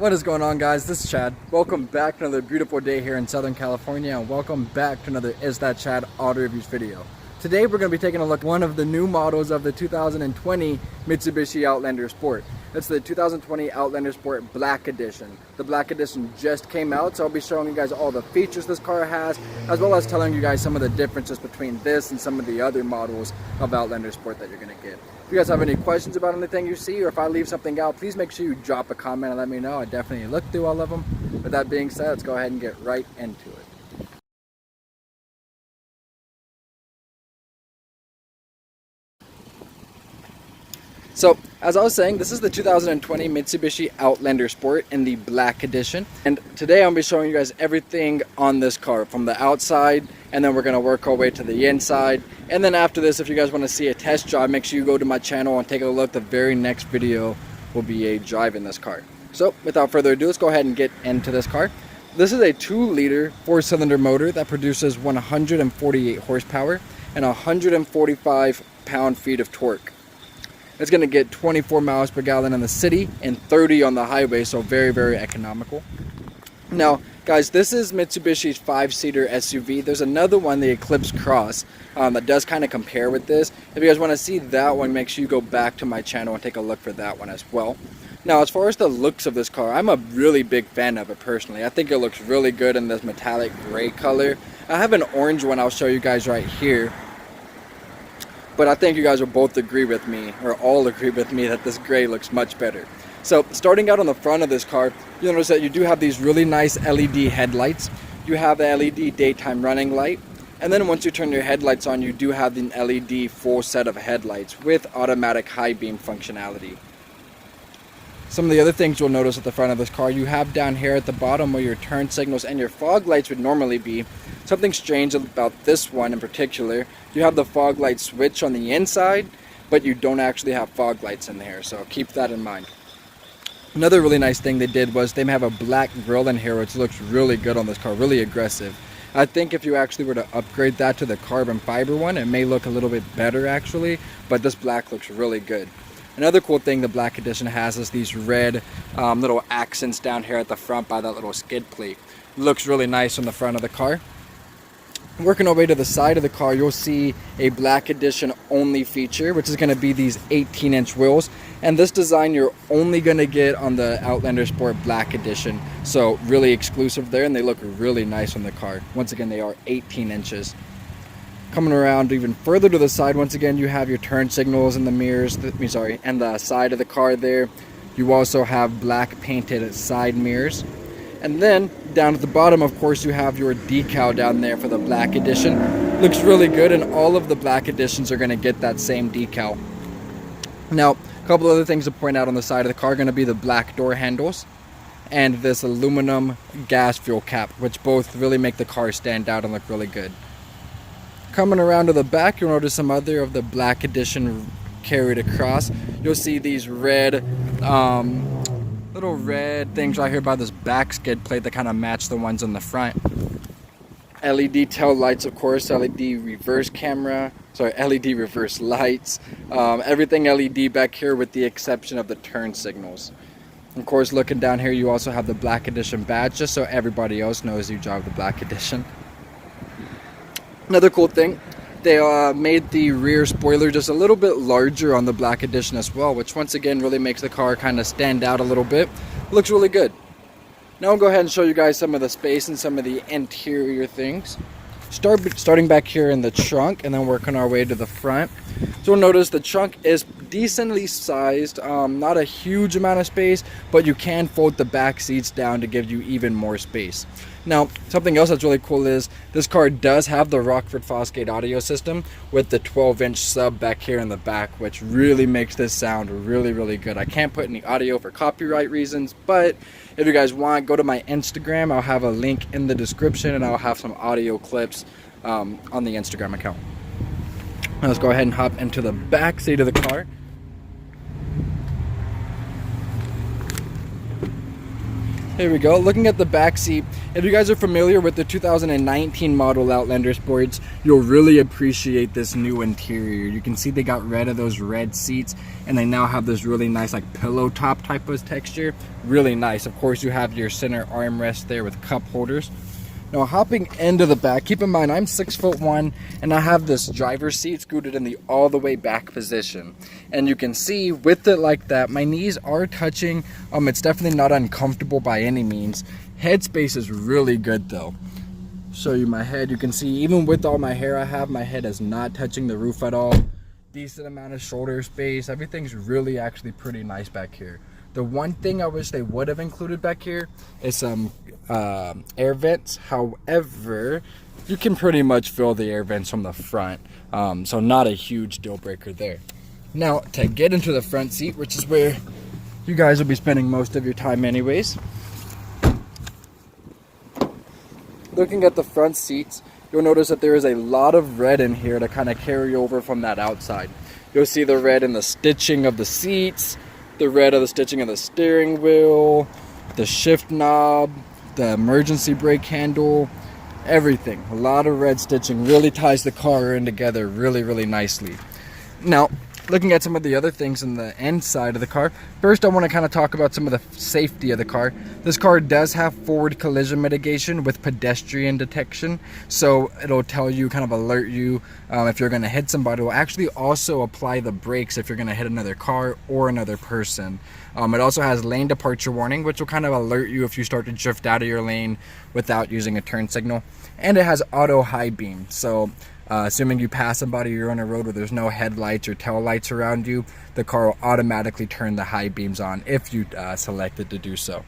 What is going on, guys? This is Chad. Welcome back to another beautiful day here in Southern California, and welcome back to another IsThatChad Auto Reviews video. Today we're going to be taking a look at one of the new models of the 2020 Mitsubishi Outlander Sport. It's the 2020 Outlander Sport Black Edition. The Black Edition just came out, so I'll be showing you guys all the features this car has, as well as telling you guys some of the differences between this and some of the other models of Outlander Sport that you're going to get. If you guys have any questions about anything you see, or if I leave something out, please make sure you drop a comment and let me know. I definitely look through all of them. With that being said, let's go ahead and get right into it. So, as I was saying, this is the 2020 Mitsubishi Outlander Sport in the Black Edition. And today I'll be showing you guys everything on this car, from the outside, and then we're going to work our way to the inside. And then after this, if you guys want to see a test drive, make sure you go to my channel and take a look. The very next video will be a drive in this car. So, without further ado, let's go ahead and get into this car. This is a 2-liter 4-cylinder motor that produces 148 horsepower and 145 pound-feet of torque. It's going to get 24 miles per gallon in the city and 30 on the highway, so very, very economical. Now, guys, this is Mitsubishi's 5-seater SUV. There's another one, the Eclipse Cross, that does kind of compare with this. If you guys want to see that one, make sure you go back to my channel and take a look for that one as well. Now, as far as the looks of this car, I'm a really big fan of it personally. I think it looks really good in this metallic gray color. I have an orange one I'll show you guys right here. But I think you guys will both agree with me, or all agree with me, that this gray looks much better. So, starting out on the front of this car, you'll notice that you do have these really nice LED headlights. You have the LED daytime running light. And then once you turn your headlights on, you do have the LED full set of headlights with automatic high beam functionality. Some of the other things you'll notice at the front of this car, you have down here at the bottom where your turn signals and your fog lights would normally be. Something strange about this one in particular, you have the fog light switch on the inside, but you don't actually have fog lights in there, so keep that in mind. Another really nice thing they did was they have a black grille in here, which looks really good on this car, really aggressive. I think if you actually were to upgrade that to the carbon fiber one, it may look a little bit better actually, but this black looks really good. Another cool thing the Black Edition has is these red little accents down here at the front by that little skid plate. Looks really nice on the front of the car. Working our way to the side of the car, you'll see a Black Edition only feature, which is going to be these 18-inch wheels. And this design you're only going to get on the Outlander Sport Black Edition. So really exclusive there, and they look really nice on the car. Once again, they are 18 inches. Coming around even further to the side, once again, you have your turn signals and the mirrors, and the side of the car there. You also have black painted side mirrors. And then, down at the bottom, of course, you have your decal down there for the Black Edition. Looks really good, and all of the Black Editions are going to get that same decal. Now, a couple other things to point out on the side of the car are going to be the black door handles and this aluminum gas fuel cap, which both really make the car stand out and look really good. Coming around to the back, you'll notice some other of the Black Edition carried across. You'll see these red, little red things right here by this back skid plate that kind of match the ones on the front. LED tail lights, of course, LED reverse camera, LED reverse lights, everything LED back here with the exception of the turn signals. Of course, looking down here, you also have the Black Edition badge, just so everybody else knows you drive the Black Edition. Another cool thing, they made the rear spoiler just a little bit larger on the Black Edition as well, which once again really makes the car kind of stand out a little bit. Looks really good. Now I'll go ahead and show you guys some of the space and some of the interior things. Starting back here in the trunk and then working our way to the front. So we'll notice the trunk is decently sized, not a huge amount of space, but you can fold the back seats down to give you even more space. Now, something else that's really cool is this car does have the Rockford Fosgate audio system with the 12-inch sub back here in the back, which really makes this sound really, really good. I can't put any audio for copyright reasons, but if you guys want, go to my Instagram. I'll have a link in the description, and I'll have some audio clips on the Instagram account. Now let's go ahead and hop into the back seat of the car. Here we go. Looking at the back seat, if you guys are familiar with the 2019 model Outlander Sports, you'll really appreciate this new interior. You can see they got rid of those red seats and they now have this really nice like pillow top type of texture. Really nice. Of course, you have your center armrest there with cup holders. Now hopping into the back, keep in mind I'm 6'1" and I have this driver's seat scooted in the all the way back position. And you can see with it like that, my knees are touching. It's definitely not uncomfortable by any means. Headspace is really good though. Show you my head, you can see even with all my hair I have, my head is not touching the roof at all. Decent amount of shoulder space, everything's really actually pretty nice back here. The one thing I wish they would have included back here is some air vents. However, you can pretty much fill the air vents from the front, so not a huge deal breaker there. Now to get into the front seat, which is where you guys will be spending most of your time anyways. Looking at the front seats, you'll notice that there is a lot of red in here to kind of carry over from that outside. You'll see the red in the stitching of the seats, the red of the stitching of the steering wheel, the shift knob, the emergency brake handle, everything. A lot of red stitching really ties the car in together really nicely. Now, looking at some of the other things in the inside of the car, first I want to kind of talk about some of the safety of the car. This car does have forward collision mitigation with pedestrian detection, so it'll tell you, kind of alert you if you're going to hit somebody. It will actually also apply the brakes if you're going to hit another car or another person. It also has lane departure warning, which will kind of alert you if you start to drift out of your lane without using a turn signal. And it has auto high beam, so assuming you pass somebody, you're on a road where there's no headlights or tail lights around you, the car will automatically turn the high beams on if you selected to do so.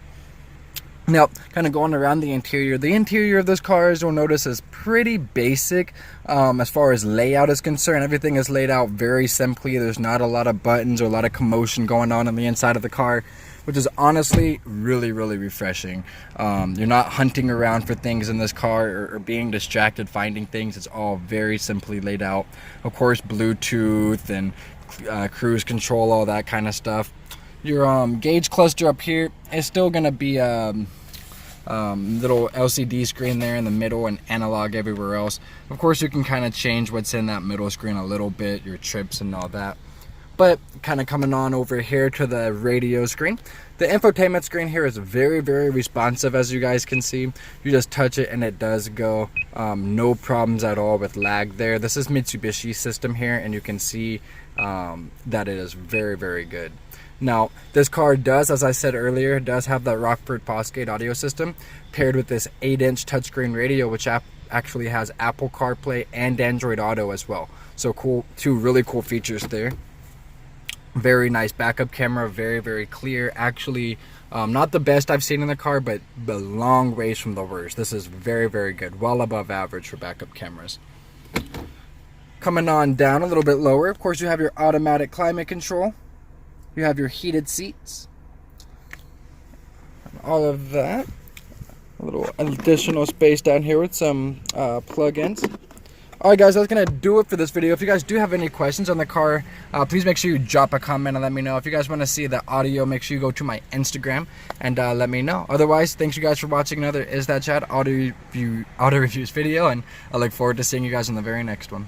Now, kind of going around the interior of this car, as you'll notice, is pretty basic as far as layout is concerned. Everything is laid out very simply. There's not a lot of buttons or a lot of commotion going on the inside of the car, which is honestly really refreshing. You're not hunting around for things in this car or being distracted finding things. It's all very simply laid out. Of course, Bluetooth and cruise control, all that kind of stuff. Your gauge cluster up here is still going to be little LCD screen there in the middle and analog everywhere else. Of course, you can kind of change what's in that middle screen a little bit, your trips and all that. But kind of coming on over here to the radio screen. The infotainment screen here is very responsive, as you guys can see. You just touch it and it does go. No problems at all with lag there. This is Mitsubishi system here, and you can see that it is very good. Now, this car does, as I said earlier, does have that Rockford Fosgate audio system paired with this 8-inch touchscreen radio, which actually has Apple CarPlay and Android Auto as well. So cool, two really cool features there. Very nice backup camera, very clear. Actually, not the best I've seen in the car, but a long ways from the worst. This is very good, well above average for backup cameras. Coming on down a little bit lower, of course, you have your automatic climate control. You have your heated seats, all of that. A little additional space down here with some plug-ins. Alright guys, that's going to do it for this video. If you guys do have any questions on the car, please make sure you drop a comment and let me know. If you guys want to see the audio, make sure you go to my Instagram and let me know. Otherwise, thanks you guys for watching another IsThatChad Auto Reviews video, and I look forward to seeing you guys in the very next one.